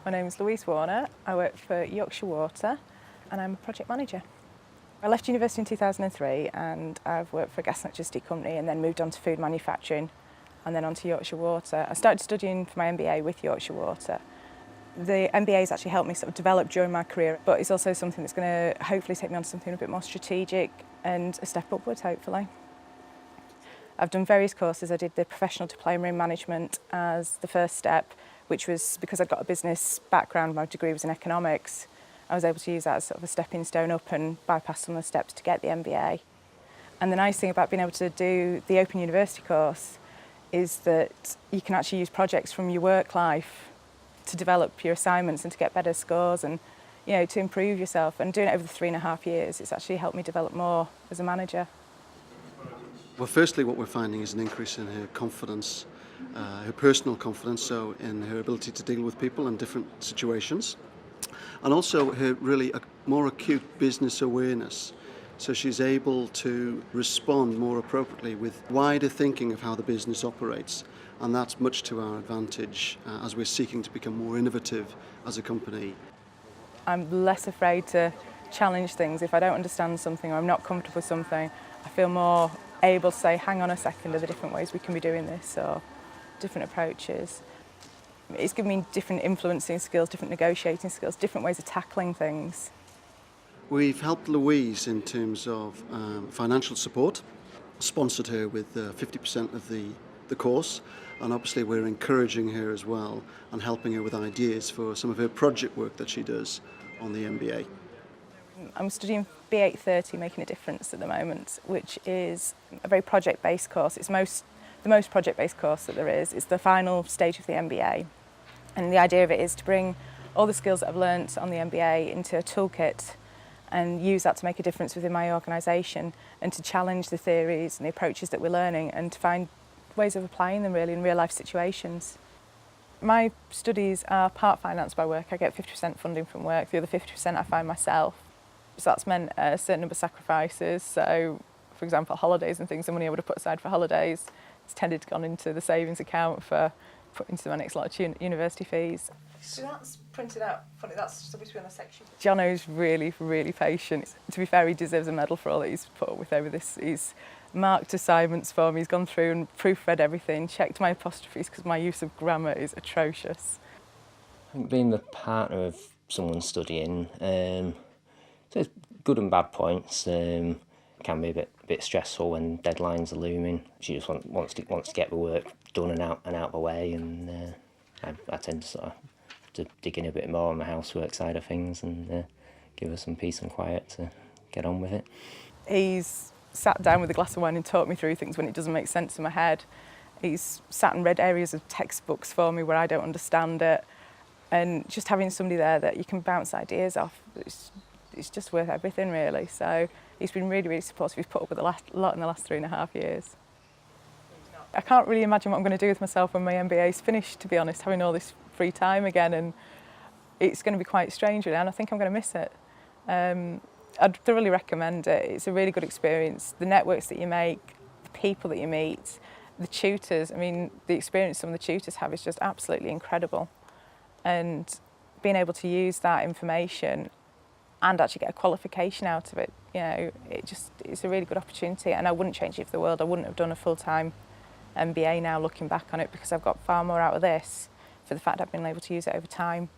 My name is Louise Warner. I work for Yorkshire Water and I'm a project manager. I left university in 2003 and I've worked for a gas and electricity company and then moved on to food manufacturing and then on to Yorkshire Water. I started studying for my MBA with Yorkshire Water. The MBA has actually helped me sort of develop during my career, but it's also something that's going to hopefully take me on to something a bit more strategic and a step upwards, hopefully. I've done various courses. I did the professional diploma in management as the first step, which was because I'd got a business background, my degree was in economics. I was able to use that as sort of a stepping stone up and bypass some of the steps to get the MBA. And the nice thing about being able to do the Open University course is that you can actually use projects from your work life to develop your assignments and to get better scores and, you know, to improve yourself. And doing it over the 3.5 years, it's actually helped me develop more as a manager. Well, firstly, what we're finding is an increase in her confidence, her personal confidence, so in her ability to deal with people in different situations, and also her really more acute business awareness. So she's able to respond more appropriately with wider thinking of how the business operates, and that's much to our advantage as we're seeking to become more innovative as a company. I'm less afraid to challenge things. If I don't understand something or I'm not comfortable with something, I feel more able to say, hang on a second, are there different ways we can be doing this, or different approaches. It's given me different influencing skills, different negotiating skills, different ways of tackling things. We've helped Louise in terms of financial support, sponsored her with 50% of the course, and obviously we're encouraging her as well and helping her with ideas for some of her project work that she does on the MBA. I'm studying B830, Making a Difference at the moment, which is a very project-based course. It's the most project-based course that there is. It's the final stage of the MBA. And the idea of it is to bring all the skills that I've learnt on the MBA into a toolkit and use that to make a difference within my organisation and to challenge the theories and the approaches that we're learning and to find ways of applying them really in real-life situations. My studies are part financed by work. I get 50% funding from work. The other 50% I find myself. So that's meant a certain number of sacrifices. So, for example, holidays and things, the money I would have put aside for holidays, it's tended to go into the savings account for putting into my next lot of university fees. So that's printed out, funny, that's supposed to be on a section. Jono's really, really patient. To be fair, he deserves a medal for all that he's put up with over this. He's marked assignments for me, he's gone through and proofread everything, checked my apostrophes because my use of grammar is atrocious. I think being the partner of someone studying, so it's good and bad points. It can be a bit stressful when deadlines are looming. She just wants to get the work done and out of the way, and I tend to sort of to dig in a bit more on the housework side of things and give her some peace and quiet to get on with it. He's sat down with a glass of wine and talked me through things when it doesn't make sense in my head. He's sat and read areas of textbooks for me where I don't understand it, and just having somebody there that you can bounce ideas off, it's just worth everything really. So he's been really, really supportive. He's put up with a lot in the last 3.5 years. I can't really imagine what I'm going to do with myself when my MBA is finished, to be honest, having all this free time again, and it's going to be quite strange really, and I think I'm going to miss it. I'd thoroughly recommend it. It's a really good experience. The networks that you make, the people that you meet, the tutors, I mean, the experience some of the tutors have is just absolutely incredible. And being able to use that information and actually get a qualification out of it, you know, it's a really good opportunity, and I wouldn't change it for the world. I wouldn't have done a full-time MBA now looking back on it, because I've got far more out of this for the fact I've been able to use it over time.